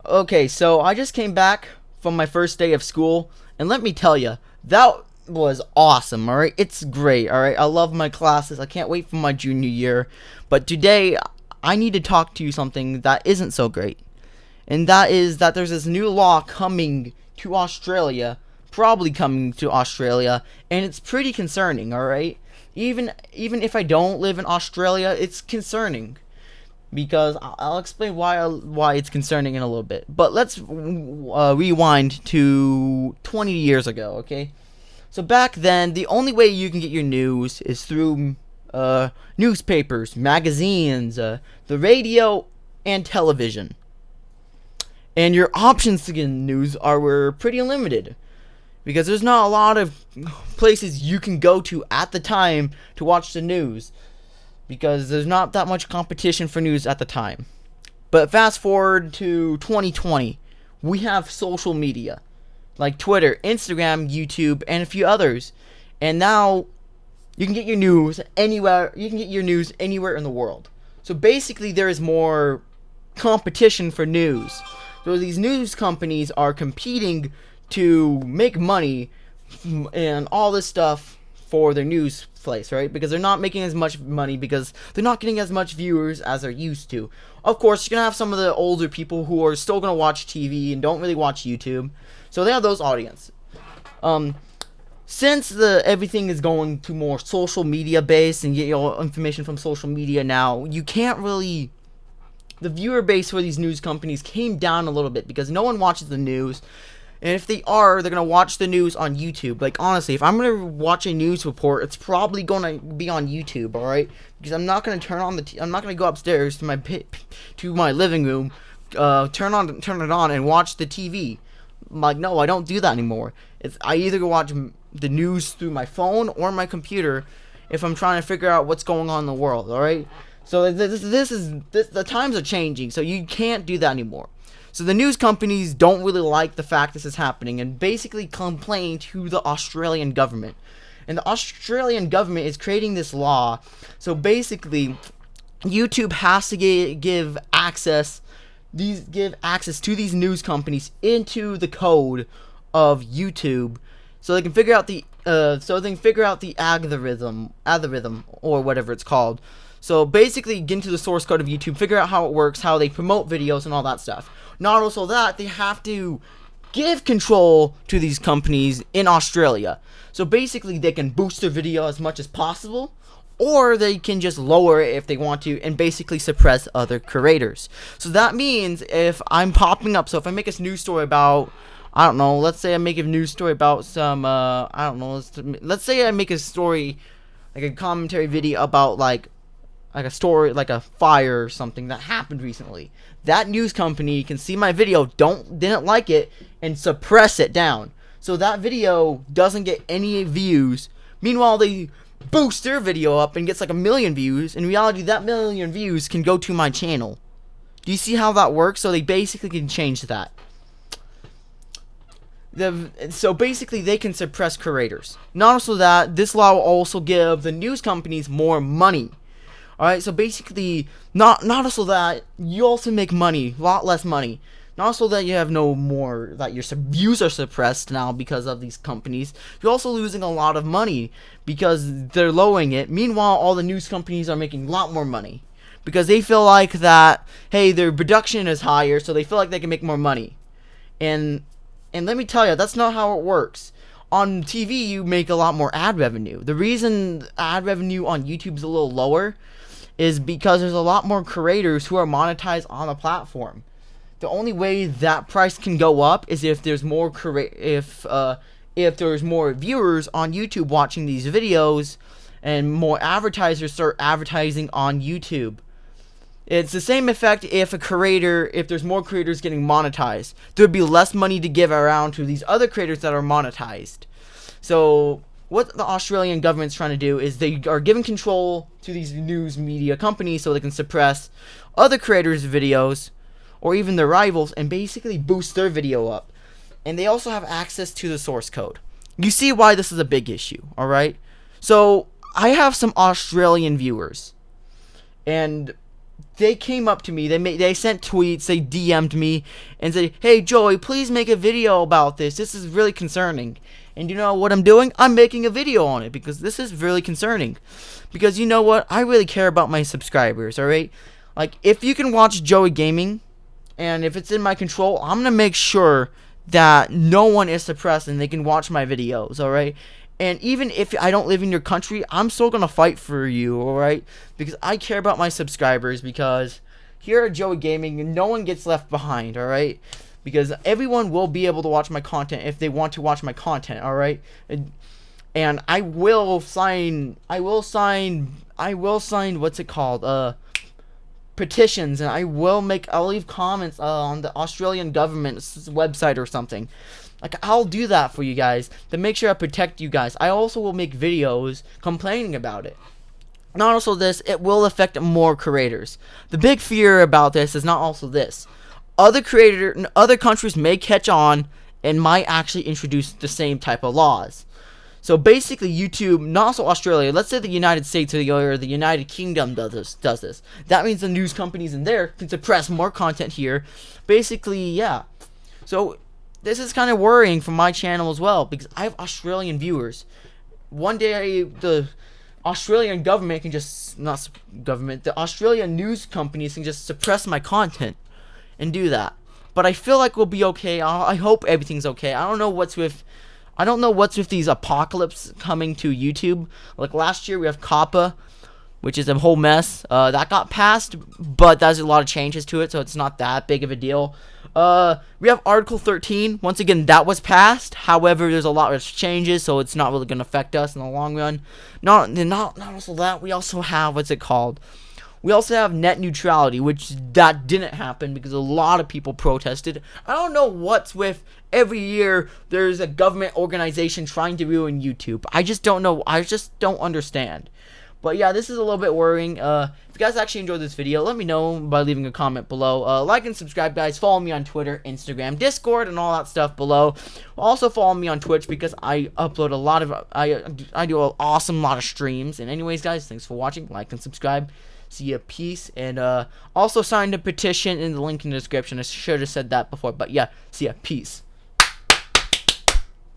Okay, so I just came back from my first day of school, and let me tell you, that was awesome, alright? It's great, alright? I love my classes. I can't wait for my junior year. But today, I need to talk to you something that isn't so great. And that is that there's this new law coming to Australia, probably coming to Australia, and it's pretty concerning, alright? Even if I don't live in Australia, it's concerning. Because I'll explain why it's concerning in a little bit. But let's rewind to 20 years ago, okay? So back then, the only way you can get your news is through newspapers, magazines, the radio, and television. And your options to get news were pretty limited. Because there's not a lot of places you can go to at the time to watch the news. Because there's not that much competition for news at the time. But fast forward to 2020, we have social media like Twitter, Instagram, YouTube, and a few others. And now you can get your news anywhere. You can get your news anywhere in the world. So basically, there is more competition for news. So these news companies are competing to make money and all this stuff for their news place, right? Because they're not making as much money because they're not getting as much viewers as they're used to. Of course, you're gonna have some of the older people who are still gonna watch TV and don't really watch YouTube, so they have those audience. Since everything is going to more social media based and get your information from social media now, you can't really. The viewer base for these news companies came down a little bit because no one watches the news. And if they are, they're going to watch the news on YouTube. Like, honestly, if I'm going to watch a news report, it's probably going to be on YouTube, alright? Because I'm not going to turn on I'm not going to go upstairs to my living room, turn it on and watch the TV. Like, no, I don't do that anymore. I either watch the news through my phone or my computer if I'm trying to figure out what's going on in the world, alright? So the times are changing, so you can't do that anymore. So the news companies don't really like the fact this is happening and basically complain to the Australian government. And the Australian government is creating this law. So basically, YouTube has to give access to these news companies into the code of YouTube, so they can figure out the algorithm or whatever it's called. So basically, get into the source code of YouTube, figure out how it works, how they promote videos, and all that stuff. Not also that, they have to give control to these companies in Australia. So basically, they can boost their video as much as possible, or they can just lower it if they want to, and basically suppress other creators. So that means if I'm popping up, so if I make a news story about, I don't know, let's say I make a news story about some, let's say I make a story, like a commentary video about like a story, like a fire or something that happened recently. That news company can see my video, didn't like it, and suppress it down. So that video doesn't get any views. Meanwhile, they boost their video up and gets like 1 million views. In reality, that 1 million views can go to my channel. Do you see how that works? So they basically can change that. So basically, they can suppress creators. Not also that, this law will also give the news companies more money. Alright, so basically, not also that, you also make money, a lot less money. Not also that you have no more, that your views are suppressed now because of these companies. You're also losing a lot of money because they're lowering it. Meanwhile, all the news companies are making a lot more money. Because they feel like that, hey, their production is higher, so they feel like they can make more money. And let me tell you, that's not how it works. On TV, you make a lot more ad revenue. The reason ad revenue on YouTube is a little lower is because there's a lot more creators who are monetized on the platform. The only way that price can go up is if there's more if there's more viewers on YouTube watching these videos and more advertisers start advertising on YouTube. It's the same effect if there's more creators getting monetized. There'd be less money to give around to these other creators that are monetized. So what the Australian government's trying to do is they are giving control to these news media companies so they can suppress other creators' videos or even their rivals and basically boost their video up. And they also have access to the source code. You see why this is a big issue, alright? So I have some Australian viewers. And they came up to me, they sent tweets, they DM'd me and said, "Hey Joey, please make a video about this. This is really concerning." And you know what I'm doing? I'm making a video on it because this is really concerning. Because you know what? I really care about my subscribers, alright? Like, if you can watch Joey Gaming, and if it's in my control, I'm gonna make sure that no one is suppressed and they can watch my videos, alright? And even if I don't live in your country, I'm still gonna fight for you, alright? Because I care about my subscribers, because here at Joey Gaming, no one gets left behind, alright? Because everyone will be able to watch my content if they want to watch my content, alright? And I will sign, what's it called? Petitions, and I'll leave comments on the Australian government's website or something. Like, I'll do that for you guys to make sure I protect you guys. I also will make videos complaining about it. Not also this, it will affect more creators. The big fear about this is not also this. Other countries may catch on and might actually introduce the same type of laws. So basically, YouTube, not also Australia, let's say the United States or the United Kingdom does this. That means the news companies in there can suppress more content here. Basically, yeah. So this is kind of worrying for my channel as well, because I have Australian viewers. One day, the Australian government can just, the Australian news companies can just suppress my content and do that. But I feel like we'll be okay. I hope everything's okay. I don't know what's with these apocalypse coming to YouTube. Like last year we have COPPA, which is a whole mess. That got passed, but there's a lot of changes to it, so it's not that big of a deal. We have Article 13. Once again, that was passed. However, there's a lot of changes, so it's not really going to affect us in the long run. Not also that. We also have, what's it called? We also have net neutrality, which that didn't happen because a lot of people protested. I don't know what's with every year there's a government organization trying to ruin YouTube. I just don't know. I just don't understand. But yeah, this is a little bit worrying. If you guys actually enjoyed this video, let me know by leaving a comment below. Like and subscribe, guys. Follow me on Twitter, Instagram, Discord, and all that stuff below. Also follow me on Twitch because I upload a lot of I do an awesome lot of streams. And anyways, guys, thanks for watching. Like and subscribe. See ya, peace. And also sign the petition in the link in the description. I should have said that before, but yeah, see ya, peace.